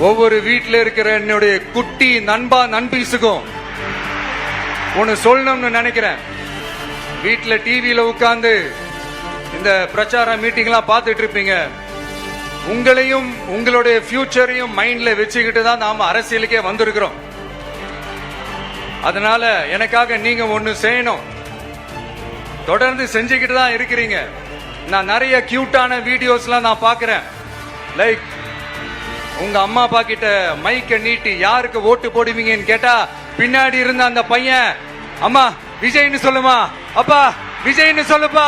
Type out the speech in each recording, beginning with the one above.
ஒவ்வொரு வீட்டில் இருக்கிற என்னுடைய குட்டி நண்பா நண்பீஸுக்கும் ஒன்னு சொல்லணும்னு நினைக்கிறேன். வீட்டில் டிவியில உட்கார்ந்து இந்த பிரச்சார மீட்டிங்லாம் பார்த்துட்டு இருப்பீங்க. உங்களையும் உங்களுடைய ஃபியூச்சரையும் மைண்ட்ல வச்சுக்கிட்டு தான் நாம அரசியலுக்கே வந்திருக்கிறோம். அதனால எனக்காக நீங்க ஒன்னு செய்யணும். தொடர்ந்து செஞ்சுக்கிட்டு தான் இருக்கிறீங்க. நான் நிறைய கியூட்டான வீடியோஸ்லாம் நான் பார்க்கிறேன். லைக் உங்க அம்மா அப்பா கிட்ட மைக்க நீட்டி யாருக்கு ஓட்டு போடுவீங்கன்னு கேட்டா பின்னாடி இருந்த அந்த பையன், அம்மா விஜய்னு சொல்லுமா, அப்பா விஜய்னு சொல்லுப்பா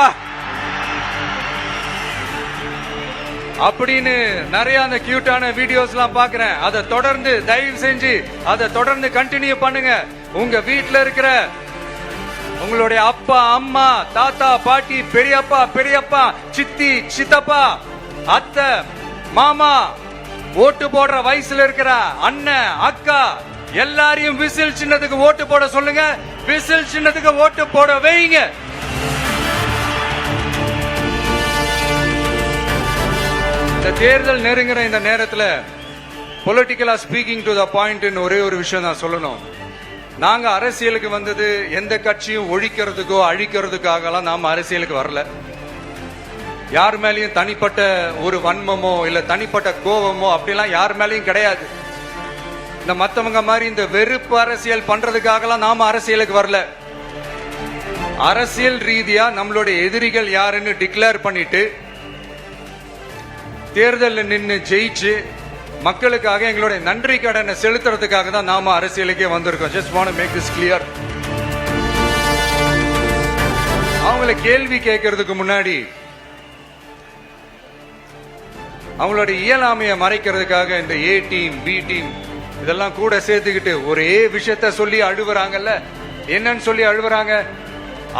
அப்படின்னு நிறைய அந்த கியூட்டான வீடியோஸ் எல்லாம் பாக்குறேன். அதை தொடர்ந்து தயவு செஞ்சு அதை தொடர்ந்து கண்டினியூ பண்ணுங்க. உங்க வீட்டுல இருக்கிற உங்களுடைய அப்பா அம்மா தாத்தா பாட்டி பெரியப்பா பெரியப்பா சித்தி சித்தப்பா அத்தை மாமா ஓட்டு போடுற வயசுல இருக்கிற அண்ணன் அக்கா எல்லாரையும் விசில் சின்னத்துக்கு ஓட்டு போட சொல்லுங்க. விசில் சின்னத்துக்கு ஓட்டு போட வைங்க. இந்த தேர்தல் நெருங்குற இந்த நேரத்துல பொலிட்டிக்கலா ஸ்பீக்கிங் டு த பாயிண்ட் ஒரே ஒரு விஷயம் நான் சொல்லணும். நாங்க அரசியலுக்கு வந்தது எந்த கட்சியும் ஒழிக்கிறதுக்கோ அழிக்கிறதுக்காகலாம் நாம அரசியலுக்கு வரல. யார் மேலேயும் தனிப்பட்ட ஒரு வன்மமோ இல்ல தனிப்பட்ட கோபமோ அப்படிலாம் யார் மேலேயும் கிடையாது. இந்த மத்தவங்க மாதிரி இந்த வெறுப்பு அரசியல் பண்றதுக்காகலாம் நாம அரசியலுக்கு வரல. அரசியல் ரீதியா நம்மளுடைய எதிரிகள் யாருன்னு டிக்ளேர் பண்ணிட்டு தேர்தலில் நின்று ஜெயிச்சு மக்களுக்காக எங்களுடைய நன்றி கடனை செலுத்துறதுக்காக தான் நாம அரசியலுக்கே வந்திருக்கோம். Just want to make this clear. அவங்கள கேள்வி கேட்கறதுக்கு முன்னாடி அவங்களோட இயலாமையை மறைக்கிறதுக்காக இந்த ஏ டீம் பி டீம் இதெல்லாம் கூட சேர்த்துக்கிட்டு ஒரே விஷயத்த சொல்லி அழுவுறாங்கல்ல. என்னன்னு சொல்லி அழுவுறாங்க?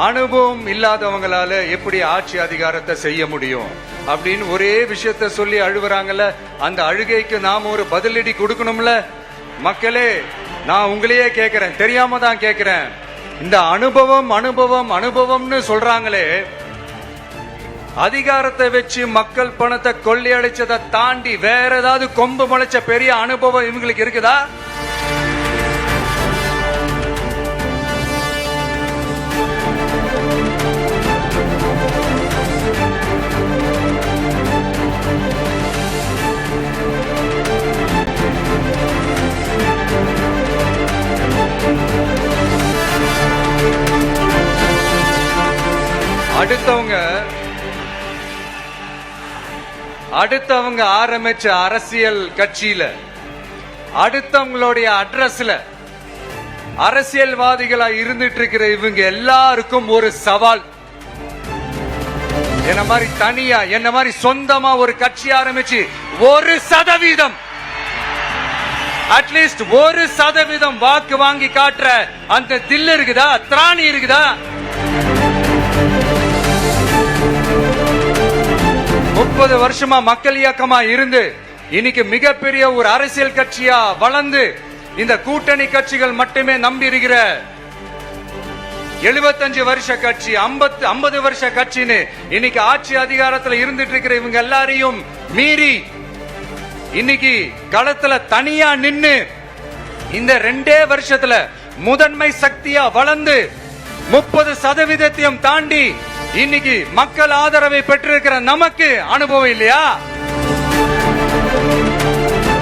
அனுபவம் இல்லாதவங்களால எப்படி ஆட்சி அதிகாரத்தை செய்ய முடியும் அப்படின்னு ஒரே விஷயத்த சொல்லி அழுவுறாங்கல்ல. அந்த அழுகைக்கு நாம ஒரு பதிலடி கொடுக்கணும்ல. மக்களே, நான் உங்களையே கேட்கிறேன், தெரியாம தான் கேட்கிறேன். இந்த அனுபவம் அனுபவம் அனுபவம்னு சொல்றாங்களே, அதிகாரத்தை வச்சு மக்கள் பணத்தை கொள்ளையடிச்சதை தாண்டி வேற ஏதாவது கொம்பு முளைச்ச பெரிய அனுபவம் இவங்களுக்கு இருக்குதா? அடுத்தவங்க ஆரம்பிச்ச அரசியல் கட்சியில அடுத்தவங்களுடைய அட்ரஸ்ல அரசியல்வாதிகளா இருந்துட்டு இருக்கிற இவங்க எல்லாருக்கும் ஒரு சவால். என்ன மாதிரி தனியா என்ன மாதிரி சொந்தமா ஒரு கட்சி ஆரம்பிச்சு 1% அட்லீஸ்ட் 1% வாக்கு வாங்கி காட்டுற அந்த தில் இருக்குதா, திராணி இருக்குதா? 30 வருஷமா மக்கள் இயக்கமா இருந்து இன்னைக்கு மிகப்பெரிய ஒரு அரசியல் கட்சியா வளர்ந்து இந்த கூட்டணி கட்சிகள் மட்டுமே நம்பி இருக்கிற 75 வருஷ கட்சி 50 வருஷ கட்சின்னு இன்னைக்கு ஆட்சி அதிகாரத்துல இருந்துட்டு இருக்கிற இவங்க எல்லாரையும் மீறி இன்னைக்கு களத்துல தனியா நின்னு இந்த 2 வருஷத்துல முதன்மை சக்தியா வளர்ந்து 30% தாண்டி இன்னைக்கு மக்கள் ஆதரவை பெற்றிருக்கிற நமக்கு அனுபவம் இல்லையா?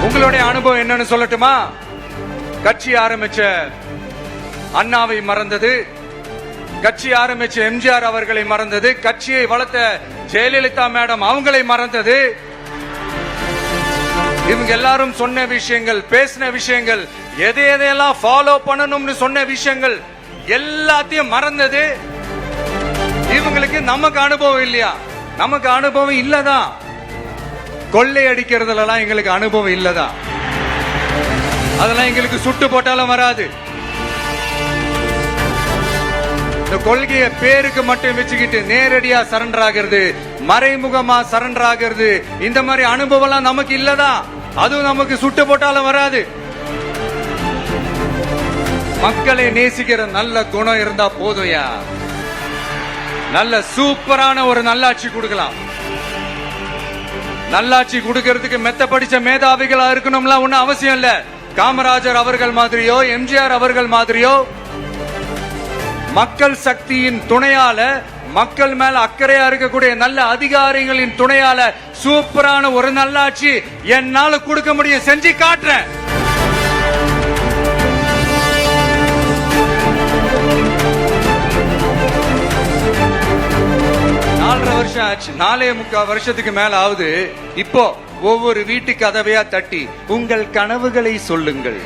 உங்களுடைய அனுபவம் என்னன்னு சொல்லட்டுமா? கட்சி ஆரம்பிச்ச அண்ணாவை மறந்தது, கட்சி ஆரம்பிச்ச எம்ஜிஆர் அவர்களை மறந்தது, கட்சியை வளர்த்த ஜெயலலிதா மேடம் அவங்களை மறந்தது. இவங்க எல்லாரும் சொன்ன விஷயங்கள், பேசின விஷயங்கள், எதையெல்லாம் ஃபாலோ பண்ணணும்னு சொன்ன விஷயங்கள் எல்லாத்தையும் மறந்தது. இவங்களுக்கு நமக்கு அனுபவம் இல்லையா? நமக்கு அனுபவம் இல்லதான். கொள்ளை அடிக்கிறதுலாம் எங்களுக்கு அனுபவம் இல்லதான். அதெல்லாம் எங்களுக்கு சுட்டு போட்டாலும் வராது. இந்த கொள்கையை பேருக்கு மட்டும் வச்சுக்கிட்டு நேரடியா சரண்டர் ஆகிறது, மறைமுகமா சரண்டர் ஆகிறது, இந்த மாதிரி அனுபவம் எல்லாம் நமக்கு இல்லதான். அதுவும் நமக்கு சுட்டு போட்டாலும் வராது. மக்களை நேசிக்கிற நல்ல குணம் இருந்தா போதும்யா. நல்ல சூப்பரான ஒரு நல்லாட்சி கொடுக்கலாம். நல்லாட்சி கொடுக்கறதுக்கு மெத்த படிச்ச மேதாவிகளா இருக்கணும்லாம் ஒன்னும் அவசியம் இல்ல. காமராஜர் அவர்கள் மாதிரியோ எம்ஜிஆர் அவர்கள் மாதிரியோ மக்கள் சக்தியின் துணையால, மக்கள் மேல அக்கறையா இருக்கக்கூடிய நல்ல அதிகாரிகளின் துணையால சூப்பரான ஒரு நல்லாட்சி என்னால கொடுக்க முடியும், செஞ்சு காட்டுறேன். வருஷம் ஆச்சு, 4.25 வருஷத்துக்கு மேல ஆகுது. இப்போ ஒவ்வொரு வீட்டு கதவையா தட்டி உங்கள் கனவுகளை சொல்லுங்கள்,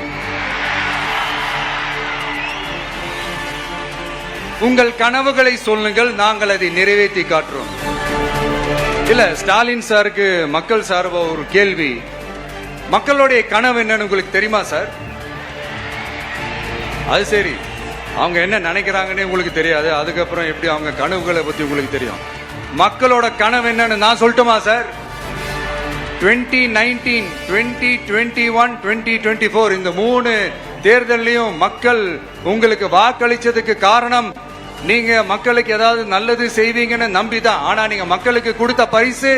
உங்கள் கனவுகளை சொல்லுங்கள், நாங்கள் அதை நிறைவேற்றி காட்டுறோம். இல்ல, ஸ்டாலின் சாருக்கு மக்கள் சார்பா ஒரு கேள்வி. மக்களுடைய கனவு என்னன்னு உங்களுக்கு தெரியுமா சார்? அது சரி, அவங்க என்ன நினைக்கிறாங்கன்னு உங்களுக்கு தெரியாது, அதுக்கப்புறம் எப்படி அவங்க கனவுகளை பத்தி உங்களுக்கு தெரியும்? மக்களோட கனவு என்னன்னு நான் சொல்லட்டுமா சார்? 2019, 2021, 2024 இந்த 3 தேர்தலையும் மக்கள் உங்களுக்கு வாக்களிச்சதுக்கு காரணம் நீங்க மக்களுக்கு ஏதாவது நல்லது செய்வீங்கன்னு நம்பிதான். ஆனா நீங்க மக்களுக்கு கொடுத்த பரிசு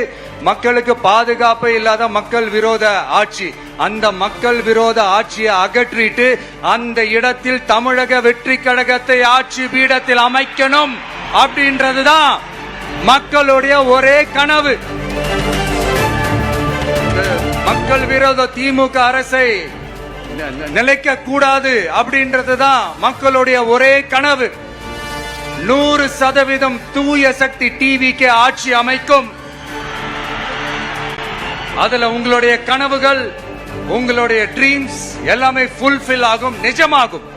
மக்களுக்கு பாதுகாப்பு இல்லாத மக்கள் விரோத ஆட்சி. அந்த மக்கள் விரோத ஆட்சியை அகற்றிட்டு அந்த இடத்தில் தமிழக வெற்றி கழகத்தை ஆட்சி பீடத்தில் அமைக்கணும் அப்படின்றதுதான் மக்களுடைய ஒரே கனவு. மக்கள் விரோத திமுக அரசை நிலைக்க கூடாது அப்படின்றதுதான் மக்களுடைய ஒரே கனவு. 100% தூய சக்தி டிவிக்கு ஆட்சி அமைக்கும். அதுல உங்களுடைய கனவுகள், உங்களுடைய ட்ரீம்ஸ் எல்லாமே ஃபுல்ஃபில் ஆகும், நிஜமாகும்.